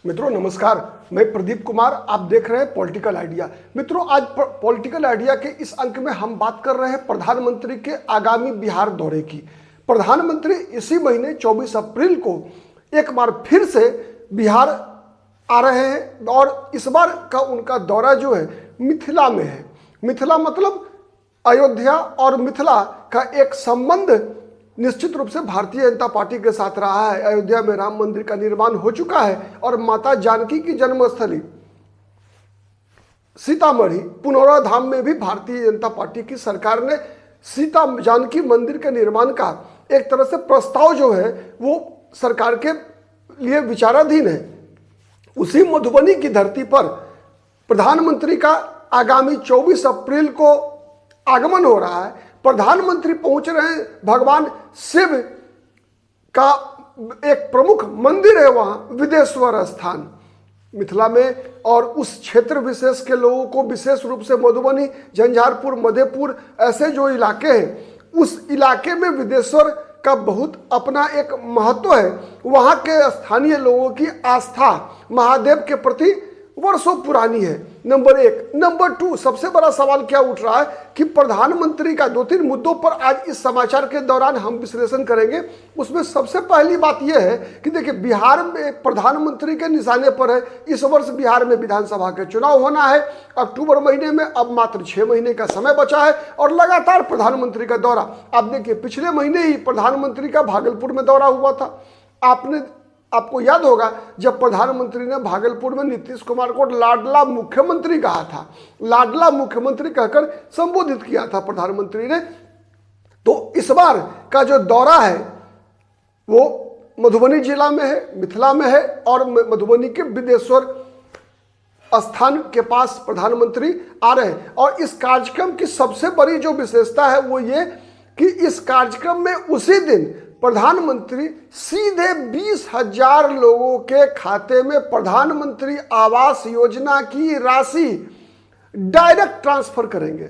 मित्रों नमस्कार, मैं प्रदीप कुमार। आप देख रहे हैं पॉलिटिकल आइडिया। मित्रों आज पॉलिटिकल आइडिया के इस अंक में हम बात कर रहे हैं प्रधानमंत्री के आगामी बिहार दौरे की। प्रधानमंत्री इसी महीने 24 अप्रैल को एक बार फिर से बिहार आ रहे हैं और इस बार का उनका दौरा जो है मिथिला में है। मिथिला मतलब अयोध्या और मिथिला का एक संबंध निश्चित रूप से भारतीय जनता पार्टी के साथ रहा है। अयोध्या में राम मंदिर का निर्माण हो चुका है और माता जानकी की जन्मस्थली सीतामढ़ी पुनौरा धाम में भी भारतीय जनता पार्टी की सरकार ने सीता जानकी मंदिर के निर्माण का एक तरह से प्रस्ताव जो है वो सरकार के लिए विचाराधीन है। उसी मधुबनी की धरती पर प्रधानमंत्री का आगामी 24 अप्रैल को आगमन हो रहा है। प्रधानमंत्री पहुंच रहे हैं भगवान शिव का एक प्रमुख मंदिर है वहां विदेश्वर स्थान मिथिला में, और उस क्षेत्र विशेष के लोगों को विशेष रूप से मधुबनी, झंझारपुर, मधेपुर ऐसे जो इलाके हैं उस इलाके में विदेश्वर का बहुत अपना एक महत्व है। वहां के स्थानीय लोगों की आस्था महादेव के प्रति वर्षों पुरानी है। नंबर एक। नंबर 2, सबसे बड़ा सवाल क्या उठ रहा है कि प्रधानमंत्री का 2-3 मुद्दों पर आज इस समाचार के दौरान हम विश्लेषण करेंगे। उसमें सबसे पहली बात यह है कि देखिए बिहार में प्रधानमंत्री के निशाने पर है। इस वर्ष बिहार में विधानसभा के चुनाव होना है अक्टूबर महीने में। अब मात्र 6 महीने का समय बचा है और लगातार प्रधानमंत्री का दौरा। आप देखिए पिछले महीने ही प्रधानमंत्री का भागलपुर में दौरा हुआ था। आपको याद होगा जब प्रधानमंत्री ने भागलपुर में नीतीश कुमार को लाडला मुख्यमंत्री कहा था, लाडला मुख्यमंत्री कहकर संबोधित किया था प्रधानमंत्री ने। तो इस बार का जो दौरा है वो मधुबनी जिला में है, मिथिला में है और मधुबनी के विदेश्वर स्थान के पास प्रधानमंत्री आ रहे हैं। और इस कार्यक्रम की सबसे बड़ी जो विशेषता है वो ये कि इस कार्यक्रम में उसी दिन प्रधानमंत्री सीधे 20,000 लोगों के खाते में प्रधानमंत्री आवास योजना की राशि डायरेक्ट ट्रांसफर करेंगे।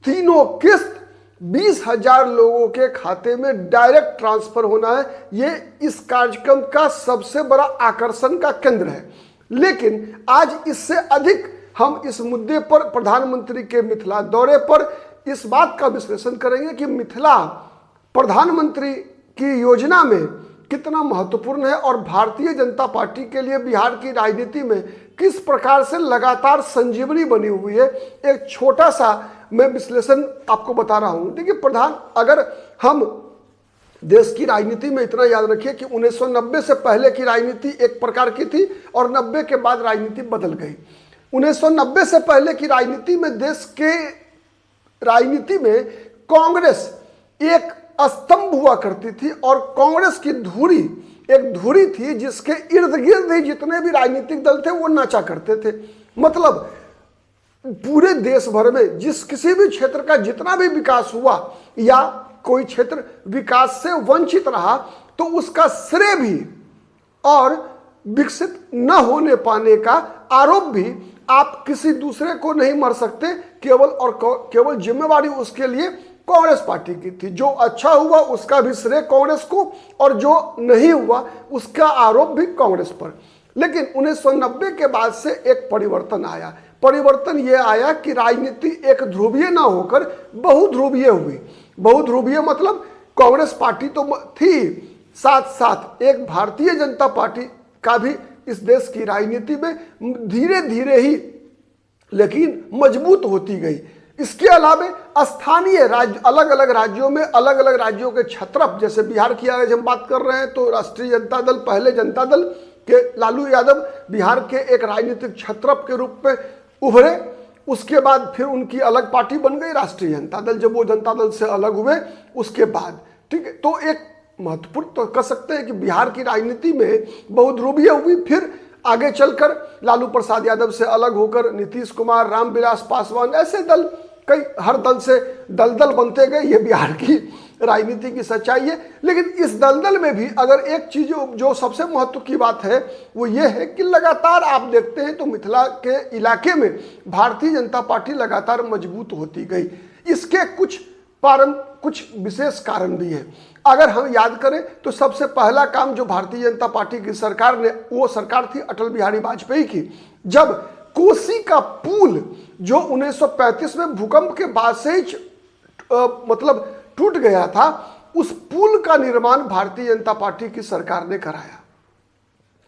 तीनों किस्त 20,000 लोगों के खाते में डायरेक्ट ट्रांसफर होना है। ये इस कार्यक्रम का सबसे बड़ा आकर्षण का केंद्र है। लेकिन आज इससे अधिक हम इस मुद्दे पर प्रधानमंत्री के मिथिला दौरे पर इस बात का विश्लेषण करेंगे कि मिथिला प्रधानमंत्री की योजना में कितना महत्वपूर्ण है और भारतीय जनता पार्टी के लिए बिहार की राजनीति में किस प्रकार से लगातार संजीवनी बनी हुई है। एक छोटा सा मैं विश्लेषण आपको बता रहा हूं। देखिए अगर हम देश की राजनीति में इतना याद रखिए कि 1990 से पहले की राजनीति एक प्रकार की थी और 90 के बाद राजनीति बदल गई। 1990 से पहले की राजनीति में देश के राजनीति में कांग्रेस एक स्तंभ हुआ करती थी और कांग्रेस की धुरी एक धुरी थी जिसके इर्द गिर्द ही जितने भी राजनीतिक दल थे वो नाचा करते थे। मतलब पूरे देश भर में किसी भी क्षेत्र का जितना भी विकास हुआ या कोई क्षेत्र विकास से वंचित रहा तो उसका श्रेय भी और विकसित न होने पाने का आरोप भी आप किसी दूसरे को नहीं मर सकते, केवल जिम्मेवारी उसके लिए कांग्रेस पार्टी की थी। जो अच्छा हुआ उसका भी श्रेय कांग्रेस को और जो नहीं हुआ उसका आरोप भी कांग्रेस पर। लेकिन 1990 के बाद से एक परिवर्तन आया। परिवर्तन यह आया कि राजनीति एक ध्रुवीय ना होकर बहुध्रुवीय हुई। बहुध्रुवीय मतलब कांग्रेस पार्टी तो थी, साथ साथ एक भारतीय जनता पार्टी का भी इस देश की राजनीति में धीरे धीरे ही लेकिन मजबूत होती गई। इसके अलावा स्थानीय राज्य अलग अलग राज्यों में अलग अलग राज्यों के छत्रप, जैसे बिहार की आज हम बात कर रहे हैं तो राष्ट्रीय जनता दल, पहले जनता दल के लालू यादव बिहार के एक राजनीतिक छत्रप के रूप में उभरे। उसके बाद फिर उनकी अलग पार्टी बन गई राष्ट्रीय जनता दल। जब वो जनता दल से अलग हुए उसके बाद, ठीक है, तो एक महत्वपूर्ण तो कह सकते हैं कि बिहार की राजनीति में बहुध्रुवीय हुई। फिर आगे चलकर लालू प्रसाद यादव से अलग होकर नीतीश कुमार, रामविलास पासवान, ऐसे दल कई हर दल से दलदल बनते गए। ये बिहार की राजनीति की सच्चाई है। लेकिन इस दलदल में भी अगर एक चीज जो सबसे महत्व की बात है वो ये है कि लगातार आप देखते हैं तो मिथिला के इलाके में भारतीय जनता पार्टी लगातार मजबूत होती गई। इसके कुछ कुछ विशेष कारण भी है। अगर हम याद करें तो सबसे पहला काम जो भारतीय जनता पार्टी की सरकार ने, वो सरकार थी अटल बिहारी वाजपेयी की। जब कोसी का पुल जो 1935 में भूकंप के बाद से ही मतलब टूट गया था, उस पुल का निर्माण भारतीय जनता पार्टी की सरकार ने कराया।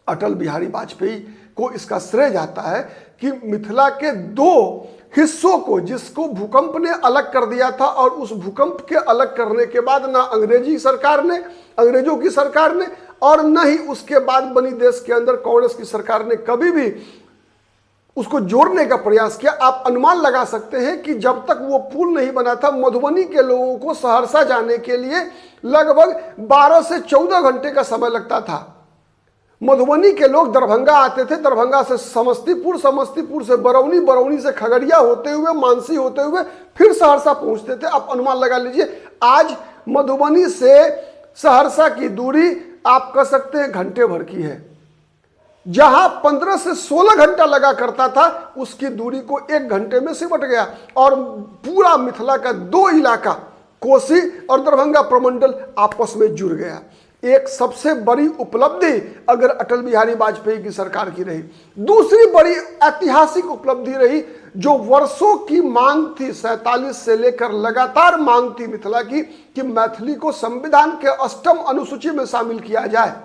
अटल बिहारी वाजपेयी को इसका श्रेय जाता है कि मिथिला के दो हिस्सों को, जिसको भूकंप ने अलग कर दिया था, और उस भूकंप के अलग करने के बाद ना अंग्रेजों की सरकार ने और न ही उसके बाद बनी देश के अंदर कांग्रेस की सरकार ने कभी भी उसको जोड़ने का प्रयास किया। आप अनुमान लगा सकते हैं कि जब तक वो पुल नहीं बना था, मधुबनी के लोगों को सहरसा जाने के लिए लगभग 12 से 14 घंटे का समय लगता था। मधुबनी के लोग दरभंगा आते थे, दरभंगा से समस्तीपुर, समस्तीपुर से बरौनी, बरौनी से खगड़िया होते हुए, मानसी होते हुए फिर सहरसा पहुंचते थे। आप अनुमान लगा लीजिए, आज मधुबनी से सहरसा की दूरी आप कह सकते हैं घंटे भर की है। जहां 15 से 16 घंटा लगा करता था, उसकी दूरी को 1 घंटे में सिमट गया और पूरा मिथिला का 2 इलाका, कोसी और दरभंगा प्रमंडल आपस में जुड़ गया। एक सबसे बड़ी उपलब्धि अगर अटल बिहारी वाजपेयी की सरकार की रही। दूसरी बड़ी ऐतिहासिक उपलब्धि रही, जो वर्षों की मांग थी, 47 से लेकर लगातार मांग थी मिथिला की, कि मैथिली को संविधान के 8वीं अनुसूची में शामिल किया जाए।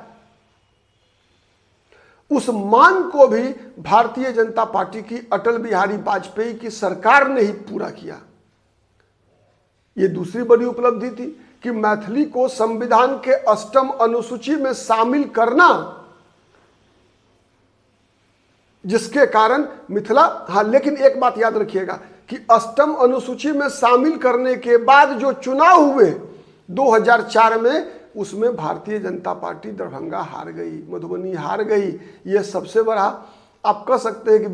उस मांग को भी भारतीय जनता पार्टी की अटल बिहारी वाजपेयी की सरकार ने ही पूरा किया। यह दूसरी बड़ी उपलब्धि थी कि मैथिली को संविधान के 8वीं अनुसूची में शामिल करना, जिसके कारण मिथिला, हाँ लेकिन एक बात याद रखिएगा कि 8वीं अनुसूची में शामिल करने के बाद जो चुनाव हुए 2004 में, उसमें भारतीय जनता पार्टी दरभंगा हार गई, मधुबनी हार गई। यह सबसे बड़ा, आप कह सकते हैं कि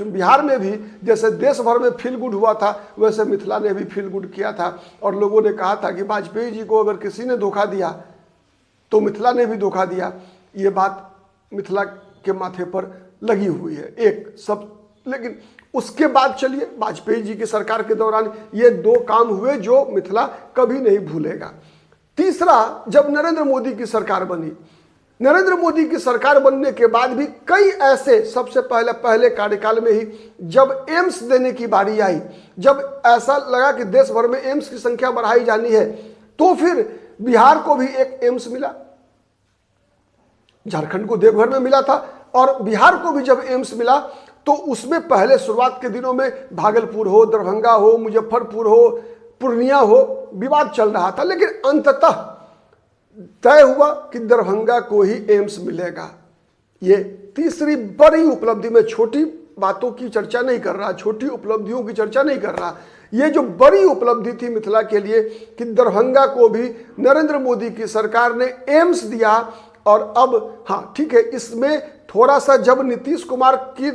बिहार में भी जैसे देश भर में फील गुड हुआ था, वैसे मिथिला ने भी फील गुड किया था। और लोगों ने कहा था कि वाजपेयी जी को अगर किसी ने धोखा दिया तो मिथिला ने भी धोखा दिया। ये बात मिथिला के माथे पर लगी हुई है एक सब। लेकिन उसके बाद चलिए, वाजपेयी जी की सरकार के दौरान ये 2 काम हुए जो मिथिला कभी नहीं भूलेगा। तीसरा, जब नरेंद्र मोदी की सरकार बनी, नरेंद्र मोदी की सरकार बनने के बाद भी कई ऐसे, सबसे पहले कार्यकाल में ही जब एम्स देने की बारी आई, जब ऐसा लगा कि देश भर में एम्स की संख्या बढ़ाई जानी है, तो फिर बिहार को भी एक एम्स मिला, झारखंड को देवघर में मिला था, और बिहार को भी जब एम्स मिला तो उसमें पहले शुरुआत के दिनों में भागलपुर हो, दरभंगा हो, मुजफ्फरपुर हो, पूर्णिया हो, विवाद चल रहा था। लेकिन अंततः तय हुआ कि दरभंगा को ही एम्स मिलेगा। ये तीसरी बड़ी उपलब्धि, में छोटी बातों की चर्चा नहीं कर रहा, छोटी उपलब्धियों की चर्चा नहीं कर रहा। ये जो बड़ी उपलब्धि थी मिथिला के लिए कि दरभंगा को भी नरेंद्र मोदी की सरकार ने एम्स दिया। और अब हाँ ठीक है, इसमें थोड़ा सा जब नीतीश कुमार की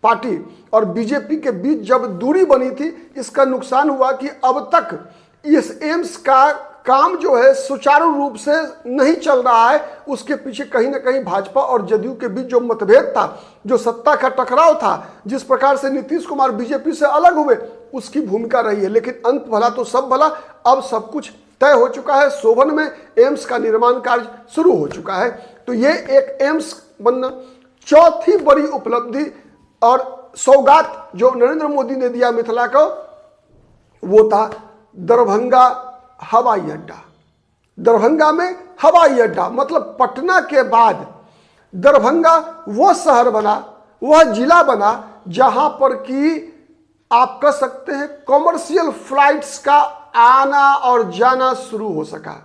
पार्टी और बीजेपी के बीच जब दूरी बनी थी, इसका नुकसान हुआ कि अब तक इस एम्स का काम जो है सुचारू रूप से नहीं चल रहा है। उसके पीछे कहीं ना कहीं भाजपा और जदयू के बीच जो मतभेद था, जो सत्ता का टकराव था, जिस प्रकार से नीतीश कुमार बीजेपी से अलग हुए, उसकी भूमिका रही है। लेकिन अंत भला तो सब भला, अब सब कुछ तय हो चुका है। सोबन में एम्स का निर्माण कार्य शुरू हो चुका है। तो ये एक एम्स बनना। चौथी बड़ी उपलब्धि और सौगात जो नरेंद्र मोदी ने दिया मिथिला को, वो था दरभंगा हवाई अड्डा। दरभंगा में हवाई अड्डा, मतलब पटना के बाद दरभंगा वो शहर बना, वह जिला बना जहां पर कि आप कह सकते हैं कॉमर्शियल फ्लाइट्स का आना और जाना शुरू हो सका।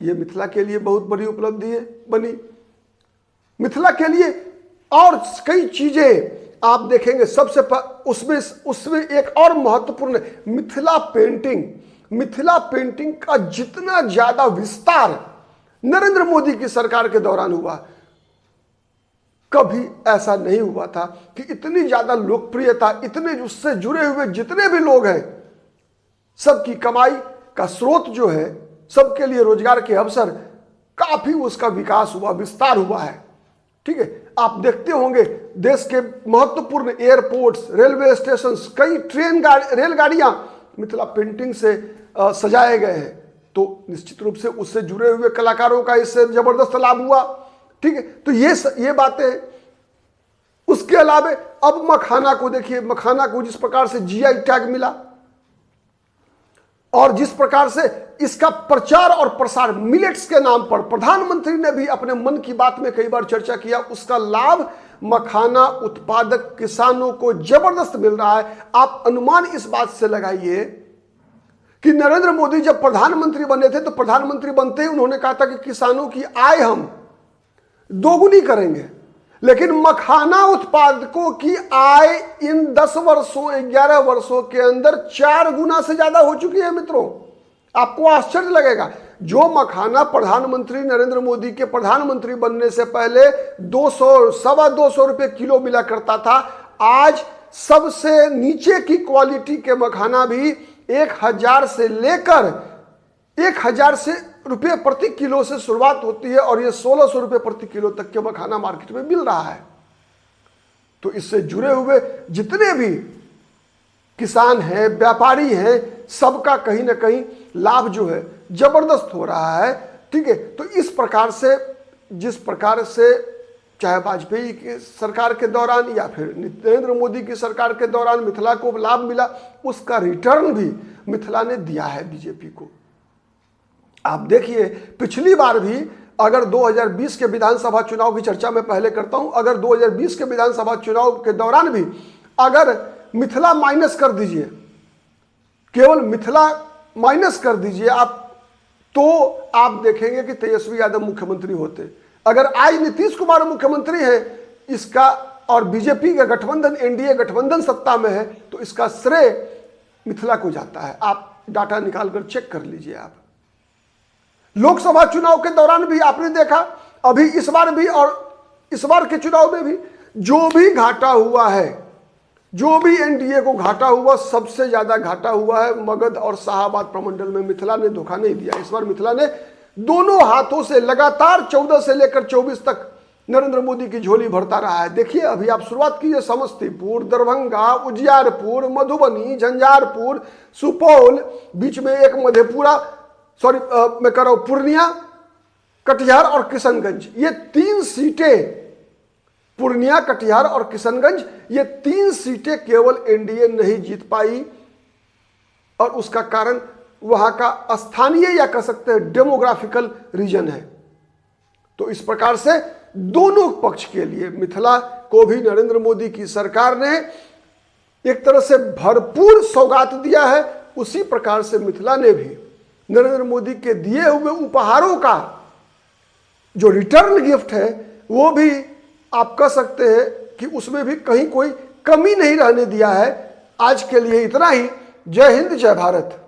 यह मिथिला के लिए बहुत बड़ी उपलब्धि है बनी। मिथिला के लिए और कई चीजें आप देखेंगे। सबसे उसमें एक और महत्वपूर्ण, मिथिला पेंटिंग। मिथिला पेंटिंग का जितना ज्यादा विस्तार नरेंद्र मोदी की सरकार के दौरान हुआ, कभी ऐसा नहीं हुआ था कि इतनी ज्यादा लोकप्रियता, इतने उससे जुड़े हुए जितने भी लोग हैं, सबकी कमाई का स्रोत जो है, सबके लिए रोजगार के अवसर, काफी उसका विकास हुआ, विस्तार हुआ है। ठीक है, आप देखते होंगे देश के महत्वपूर्ण एयरपोर्ट्स, रेलवे स्टेशन, कई रेलगाड़ियां मिथिला पेंटिंग से सजाए गए हैं, तो निश्चित रूप से उससे जुड़े हुए कलाकारों का इससे जबरदस्त लाभ हुआ। ठीक है, तो ये बातें। उसके अलावा अब मखाना को देखिए, मखाना को जिस प्रकार से जीआई टैग मिला और जिस प्रकार से इसका प्रचार और प्रसार मिलेट्स के नाम पर प्रधानमंत्री ने भी अपने मन की बात में कई बार चर्चा किया, उसका लाभ मखाना उत्पादक किसानों को जबरदस्त मिल रहा है। आप अनुमान इस बात से लगाइए कि नरेंद्र मोदी जब प्रधानमंत्री बने थे तो प्रधानमंत्री बनते ही उन्होंने कहा था कि किसानों की आय हम दोगुनी करेंगे, लेकिन मखाना उत्पादकों की आय इन 10 वर्षों 11 वर्षों के अंदर 4 गुना से ज्यादा हो चुकी है। मित्रों, आपको आश्चर्य लगेगा, जो मखाना प्रधानमंत्री नरेंद्र मोदी के प्रधानमंत्री बनने से पहले 200 सवा 200 रुपए किलो मिला करता था, आज सबसे नीचे की क्वालिटी के मखाना भी 1000 से लेकर 1000 से रुपये प्रति किलो से शुरुआत होती है और ये 1600 रुपये प्रति किलो तक के मखाना मार्केट में मिल रहा है। तो इससे जुड़े हुए जितने भी किसान हैं, व्यापारी हैं, सबका कहीं ना कहीं लाभ जो है जबरदस्त हो रहा है। ठीक है, तो इस प्रकार से, जिस प्रकार से चाहे वाजपेयी की सरकार के दौरान या फिर नरेंद्र मोदी की सरकार के दौरान मिथिला को लाभ मिला, उसका रिटर्न भी मिथिला ने दिया है बीजेपी को। आप देखिए, पिछली बार भी अगर 2020 के विधानसभा चुनाव की चर्चा मैं पहले करता हूं, अगर 2020 के विधानसभा चुनाव के दौरान भी अगर मिथिला माइनस कर दीजिए, केवल मिथिला माइनस कर दीजिए आप, तो आप देखेंगे कि तेजस्वी यादव मुख्यमंत्री होते। अगर आज नीतीश कुमार मुख्यमंत्री है इसका और बीजेपी का गठबंधन, एनडीए गठबंधन सत्ता में है, तो इसका श्रेय मिथिला को जाता है। आप डाटा निकालकर चेक कर लीजिए। आप लोकसभा चुनाव के दौरान भी आपने देखा, अभी इस बार भी और इस बार के चुनाव में भी जो भी घाटा हुआ है, जो भी एनडीए को घाटा हुआ, सबसे ज्यादा घाटा हुआ है मगध और शाहाबाद प्रमंडल में। मिथिला ने धोखा नहीं दिया। इस बार मिथिला ने दोनों हाथों से लगातार 14 से लेकर 24 तक नरेंद्र मोदी की झोली भरता रहा है। देखिए, अभी आप शुरुआत कीजिए, समस्तीपुर, दरभंगा, उजियारपुर, मधुबनी, झंझारपुर, सुपौल, बीच में एक मधेपुरा, मैं कह रहा हूं पूर्णिया, कटिहार और किशनगंज, ये 3 सीटें, पूर्णिया, कटिहार और किशनगंज, ये 3 सीटें केवल एनडीए नहीं जीत पाई। और उसका कारण वहां का स्थानीय या कह सकते हैं डेमोग्राफिकल रीजन है। तो इस प्रकार से दोनों पक्ष के लिए मिथिला को भी नरेंद्र मोदी की सरकार ने एक तरह से भरपूर सौगात दिया है। उसी प्रकार से मिथिला ने भी नरेंद्र मोदी के दिए हुए उपहारों का जो रिटर्न गिफ्ट है, वो भी आप कह सकते हैं कि उसमें भी कहीं कोई कमी नहीं रहने दिया है। आज के लिए इतना ही। जय हिंद, जय भारत।